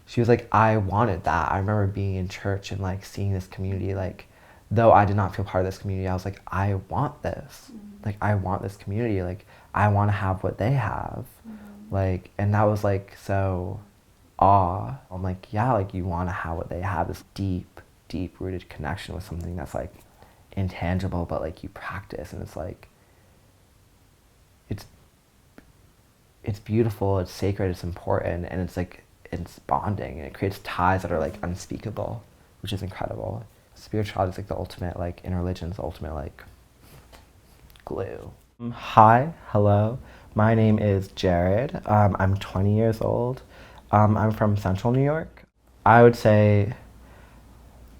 she was like, I wanted that. I remember being in church and like seeing this community, like, though I did not feel part of this community, I was like, I want this. Like, I want this community. Like, I want to have what they have. Like, and that was like so awe. I'm like, yeah, like you want to have what they have, this deep, deep rooted connection with something that's like intangible, but like you practice, and it's like, it's beautiful, it's sacred, it's important, and it's like, it's bonding, and it creates ties that are like unspeakable, which is incredible. Spirituality is like the ultimate, like in religion, is the ultimate like glue. Hi, hello. My name is Jared. I'm 20 years old. I'm from Central New York. I would say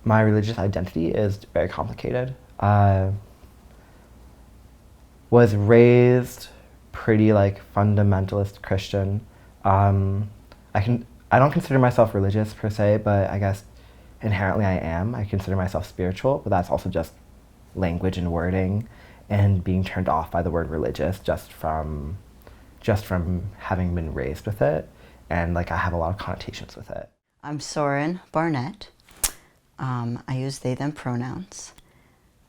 my religious identity is very complicated. Was raised pretty like fundamentalist Christian. I don't consider myself religious per se, but I guess inherently I am. I consider myself spiritual, but that's also just language and wording, and being turned off by the word religious just from having been raised with it, and like I have a lot of connotations with it. I'm Soren Barnett. I use they, them pronouns.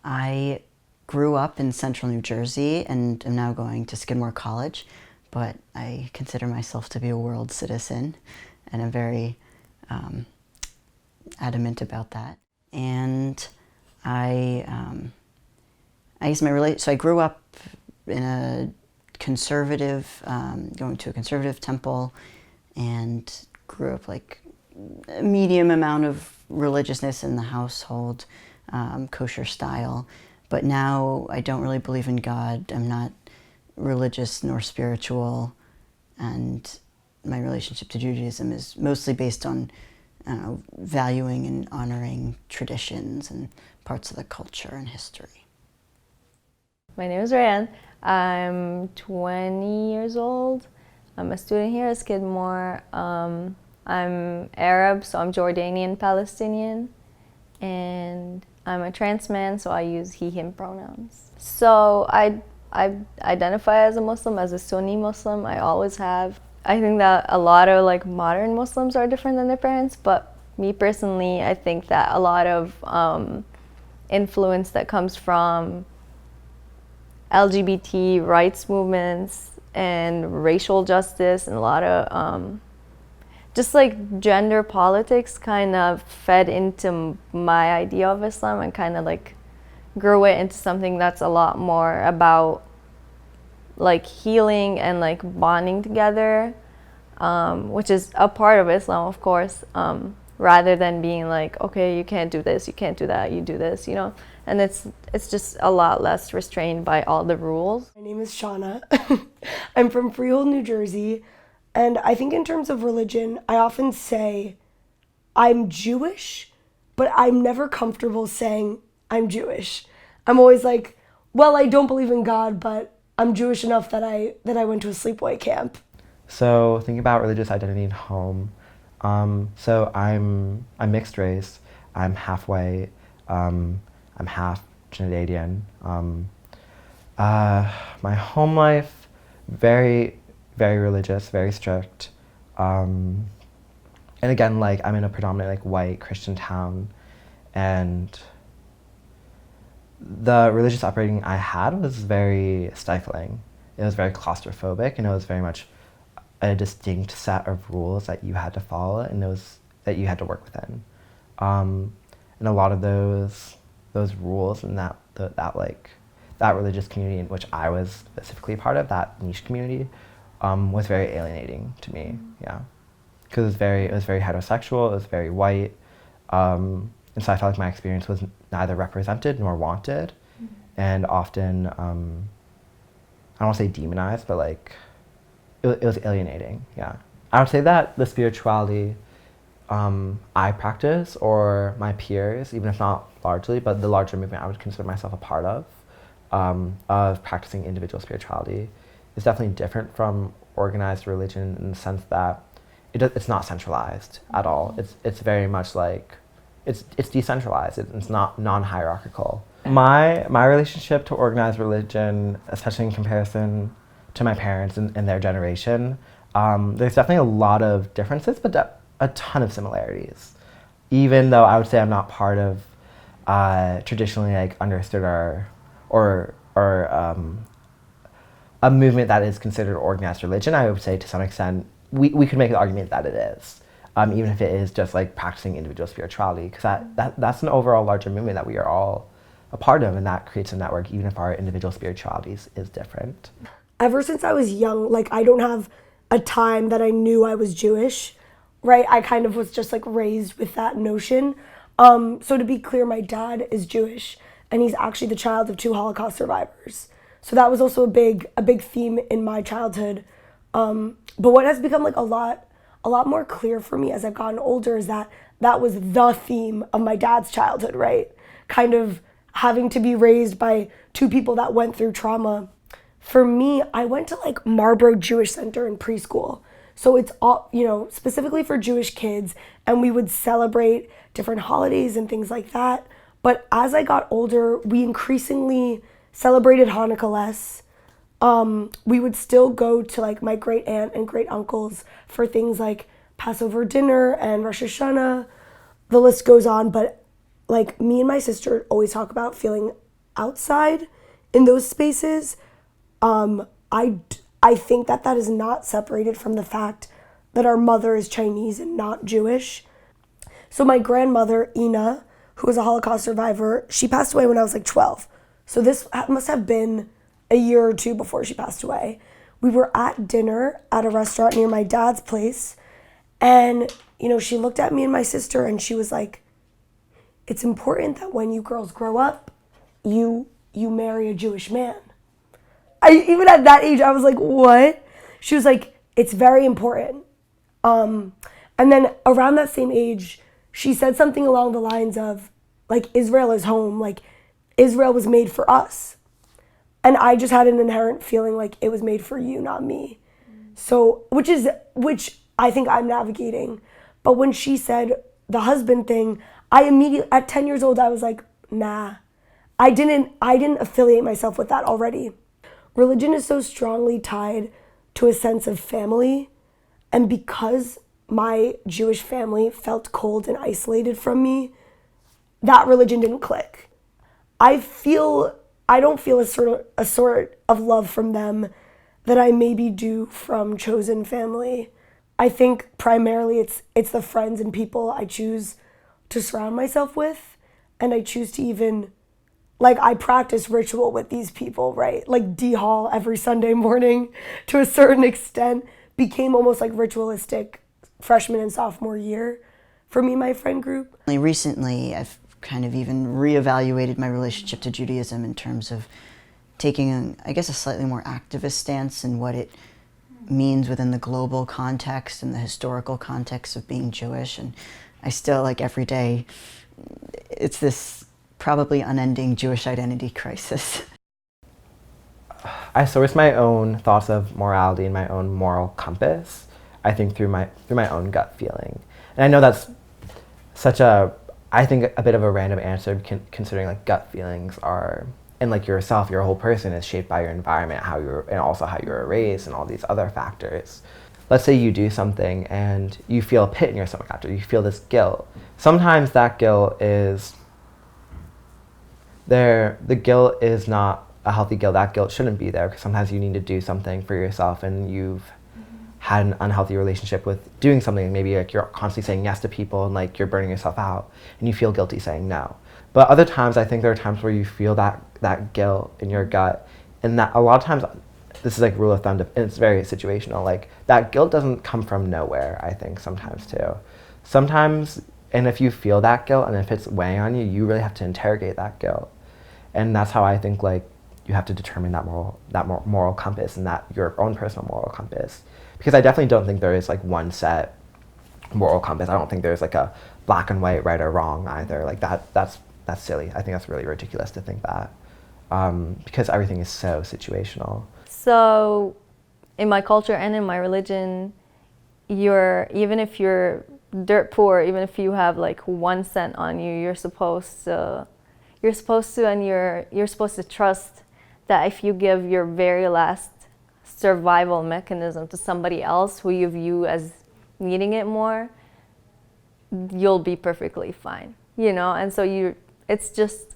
I grew up in Central New Jersey and am now going to Skidmore College, but I consider myself to be a world citizen, and I'm very adamant about that. And so I grew up in a conservative, going to a conservative temple, and grew up like a medium amount of religiousness in the household, kosher style. But now I don't really believe in God. I'm not religious nor spiritual, and my relationship to Judaism is mostly based on valuing and honoring traditions and parts of the culture and history. My name is Rayanne. I'm 20 years old. I'm a student here at Skidmore. I'm Arab, so I'm Jordanian Palestinian, and I'm a trans man, so I use he, him pronouns. So I identify as a Muslim, as a Sunni Muslim. I always have. I think that a lot of like modern Muslims are different than their parents, but me personally, I think that a lot of influence that comes from LGBT rights movements and racial justice and a lot of just like gender politics kind of fed into my idea of Islam, and kind of like grew it into something that's a lot more about like healing and like bonding together, which is a part of Islam, of course, rather than being like, okay, you can't do this, you can't do that, you do this, you know. And it's just a lot less restrained by all the rules. My name is Shauna. I'm from Freehold, New Jersey. And I think in terms of religion, I often say I'm Jewish, but I'm never comfortable saying I'm Jewish. I'm always like, well, I don't believe in God, but I'm Jewish enough that I went to a sleepaway camp. So thinking about religious identity at home, so I'm mixed race. I'm half white. I'm half Trinidadian. My home life, very, very religious, very strict. And again, like I'm in a predominantly like white Christian town, and the religious upbringing I had was very stifling. It was very claustrophobic, and it was very much a distinct set of rules that you had to follow, and that you had to work within. And a lot of those rules and that religious community in which I was specifically a part of, that niche community, was very alienating to me. Yeah, because it was very heterosexual. It was very white, and so I felt like my experience was neither represented nor wanted, and often I don't want to say demonized, but like it was alienating. Yeah, I would say that the spirituality I practice, or my peers, even if not largely, but the larger movement I would consider myself a part of practicing individual spirituality, is definitely different from organized religion in the sense that it's not centralized at all. It's very much like it's decentralized. It's not non-hierarchical. My relationship to organized religion, especially in comparison to my parents and their generation, there's definitely a lot of differences, but a ton of similarities. Even though I would say I'm not part of traditionally like understood or a movement that is considered organized religion, I would say to some extent we could make the argument that it is, even if it is just like practicing individual spirituality, because that's an overall larger movement that we are all a part of, and that creates a network even if our individual spiritualities is different. Ever since I was young, like I don't have a time that I knew I was Jewish, right? I kind of was just like raised with that notion. So to be clear, my dad is Jewish, and he's actually the child of 2 Holocaust survivors. So that was also a big theme in my childhood. But what has become like a lot more clear for me as I've gotten older is that that was the theme of my dad's childhood, right? Kind of having to be raised by 2 people that went through trauma. For me, I went to like Marlborough Jewish Center in preschool. So it's all, specifically for Jewish kids, and we would celebrate different holidays and things like that. But as I got older, we increasingly celebrated Hanukkah less. We would still go to like my great aunt and great uncles for things like Passover dinner and Rosh Hashanah. The list goes on, but like me and my sister always talk about feeling outside in those spaces. I think that is not separated from the fact that our mother is Chinese and not Jewish. So my grandmother, Ina, who was a Holocaust survivor, she passed away when I was like 12. So this must have been a year or 2 before she passed away. We were at dinner at a restaurant near my dad's place, and she looked at me and my sister and she was like, "It's important that when you girls grow up, you marry a Jewish man." Even at that age, I was like, "What?" She was like, "It's very important." And then around that same age, she said something along the lines of, like, Israel is home, like, Israel was made for us. And I just had an inherent feeling like it was made for you, not me. So, which I think I'm navigating. But when she said the husband thing, I immediately, at 10 years old, I was like, nah. I didn't affiliate myself with that already. Religion is so strongly tied to a sense of family, and because my Jewish family felt cold and isolated from me, that religion didn't click. I don't feel a sort of love from them that I maybe do from chosen family. I think primarily it's the friends and people I choose to surround myself with, and I choose to even, like, I practice ritual with these people, right? Like D Hall every Sunday morning, to a certain extent, became almost like ritualistic freshman and sophomore year for me and my friend group. Recently, I've kind of even reevaluated my relationship to Judaism in terms of taking, a slightly more activist stance in what it means within the global context and the historical context of being Jewish. And I still, like, every day, it's this probably unending Jewish identity crisis. I source my own thoughts of morality and my own moral compass, I think, through my own gut feeling. And I know that's such a bit of a random answer, considering like gut feelings are, and like yourself, your whole person is shaped by your environment, and also how you were raised and all these other factors. Let's say you do something and you feel a pit in your stomach after, you feel this guilt. Sometimes that guilt is there, the guilt is not a healthy guilt. That guilt shouldn't be there, because sometimes you need to do something for yourself and you've had an unhealthy relationship with doing something. Maybe like you're constantly saying yes to people and like you're burning yourself out and you feel guilty saying no. But other times, I think there are times where you feel that guilt in your gut, and that a lot of times, this is like rule of thumb, and it's very situational, like that guilt doesn't come from nowhere, I think, sometimes too. Sometimes, and if you feel that guilt and if it's weighing on you, you really have to interrogate that guilt. And that's how I think like you have to determine that moral compass, and that your own personal moral compass. Because I definitely don't think there is like one set moral compass. I don't think there's like a black and white, right or wrong either. Like that's silly. I think that's really ridiculous to think that, because everything is so situational. So in my culture and in my religion, even if you're dirt poor, even if you have like 1 cent on you, you're supposed to and you're supposed to trust that if you give your very last survival mechanism to somebody else who you view as needing it more, you'll be perfectly fine, you know? And so it's just,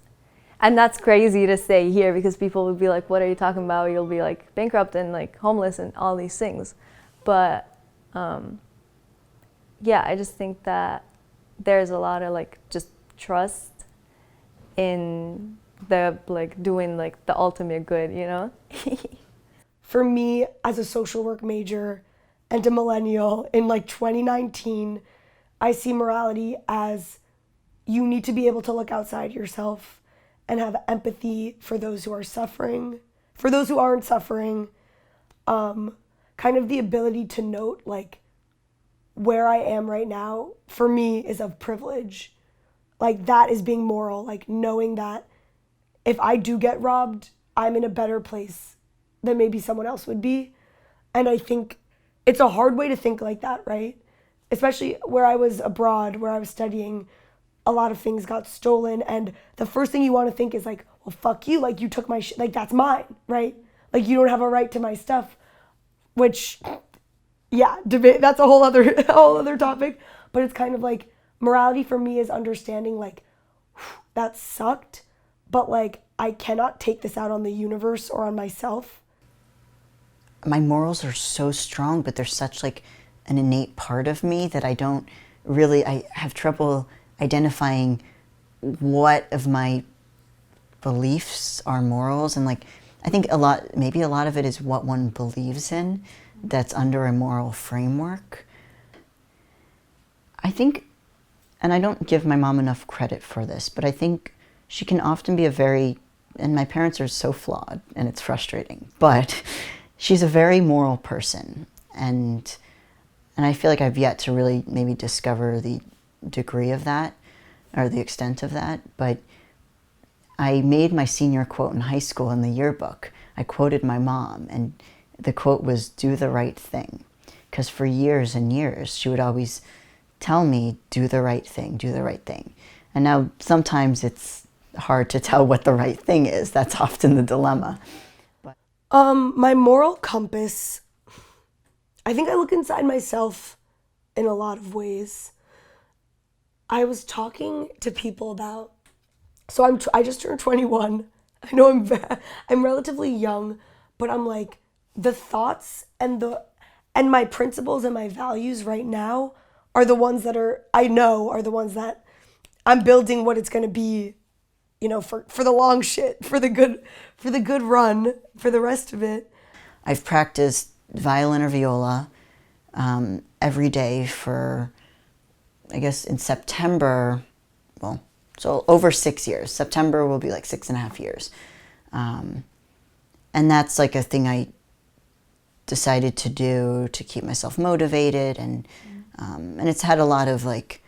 and that's crazy to say here because people would be like, what are you talking about? You'll be like bankrupt and like homeless and all these things. But yeah, I just think that there's a lot of like just trust in the like doing like the ultimate good, you know? For me, as a social work major and a millennial in like 2019, I see morality as you need to be able to look outside yourself and have empathy for those who are suffering, for those who aren't suffering, kind of the ability to note like where I am right now for me is of privilege. Like that is being moral, like knowing that if I do get robbed, I'm in a better place than maybe someone else would be. And I think it's a hard way to think like that, right? Especially where I was abroad, where I was studying, a lot of things got stolen. And the first thing you want to think is like, well, fuck you. Like you took my shit, like that's mine, right? Like you don't have a right to my stuff, which, yeah, debate, that's a whole other topic. But it's kind of like morality for me is understanding like, that sucked, but like I cannot take this out on the universe or on myself. My morals are so strong, but they're such like an innate part of me that I have trouble identifying what of my beliefs are morals. And like, I think maybe a lot of it is what one believes in that's under a moral framework. I think, and I don't give my mom enough credit for this, but I think she can often be and my parents are so flawed and it's frustrating, but she's a very moral person. And I feel like I've yet to really maybe discover the degree of that or the extent of that. But I made my senior quote in high school in the yearbook. I quoted my mom, and the quote was, "Do the right thing." Because for years and years, she would always tell me, do the right thing, do the right thing. And now sometimes it's hard to tell what the right thing is. That's often the dilemma. My moral compass, I think I look inside myself in a lot of ways. I was talking to people about, so I just turned 21. I know I'm relatively young, but I'm like, the thoughts and my principles and my values right now are the ones that are the ones that I'm building what it's going to be, you know, for the long shit, for the good run, for the rest of it. I've practiced violin or viola every day for, I guess in September, well, so over 6 years. September will be like 6.5 years. And that's like a thing I decided to do to keep myself motivated, and it's had a lot of like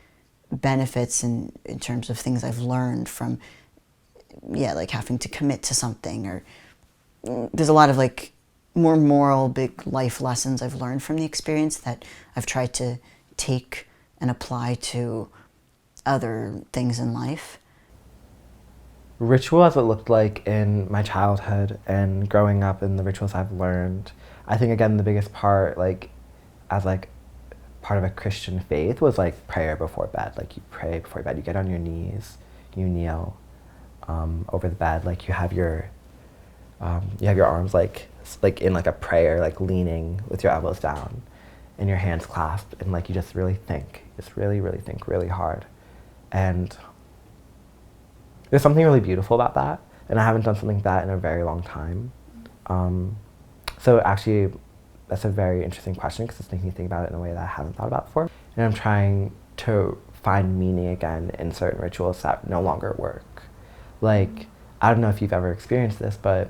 benefits in terms of things I've learned from, like having to commit to something, or there's a lot of like more moral big life lessons I've learned from the experience that I've tried to take and apply to other things in life. Ritual as it looked like in my childhood and growing up, and the rituals I've learned, I think again the biggest part, like as like part of a Christian faith, was like prayer before bed. Like you pray before bed, you get on your knees, you kneel over the bed, like you have your arms like in like a prayer, like leaning with your elbows down and your hands clasped, and like you just really think, really think really hard. And there's something really beautiful about that, and I haven't done something like that in a very long time. So actually, that's a very interesting question, because it's making me think about it in a way that I haven't thought about before. And I'm trying to find meaning again in certain rituals that no longer work. Like, I don't know if you've ever experienced this, but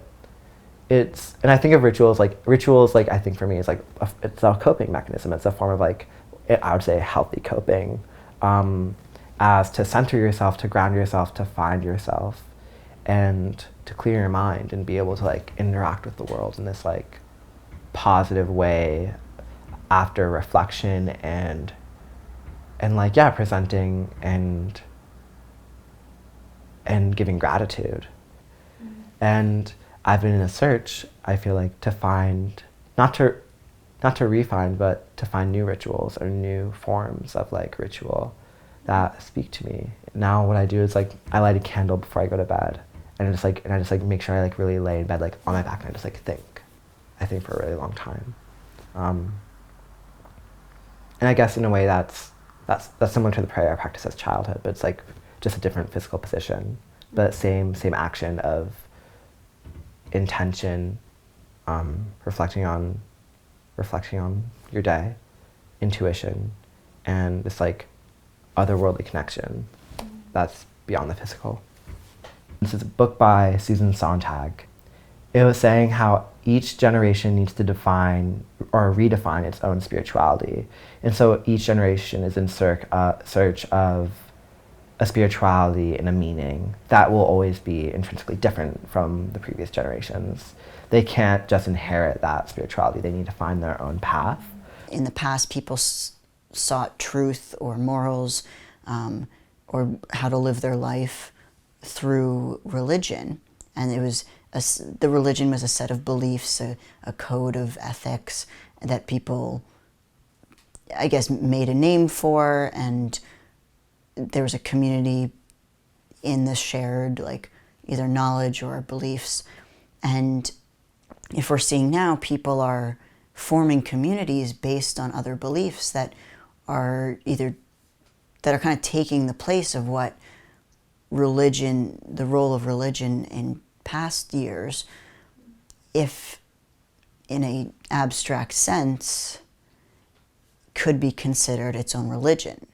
and I think of rituals like I think for me is like, it's a coping mechanism. It's a form of like, I would say healthy coping, as to center yourself, to ground yourself, to find yourself, and to clear your mind and be able to like interact with the world in this like positive way after reflection and like, yeah, presenting and giving gratitude. And I've been in a search, I feel like, to find, not to refine, but to find new rituals or new forms of like ritual that speak to me. Now what I do is like I light a candle before I go to bed, and I just make sure I like really lay in bed like on my back and I just like think. I think for a really long time, and I guess in a way that's similar to the prayer I practiced as childhood, but it's like just a different physical position, but same action of intention, reflecting on your day, intuition, and this like otherworldly connection that's beyond the physical. This is a book by Susan Sontag. It was saying how each generation needs to define or redefine its own spirituality. And so each generation is in search of a spirituality and a meaning that will always be intrinsically different from the previous generations. They can't just inherit that spirituality. They need to find their own path. In the past, people sought truth or morals or how to live their life through religion. And it was the religion was a set of beliefs, a code of ethics that people, I guess, made a name for, and there was a community in this shared, like, either knowledge or beliefs. And if we're seeing now, people are forming communities based on other beliefs that are kind of taking the place of what religion, the role of religion in past years, if in an abstract sense, could be considered its own religion.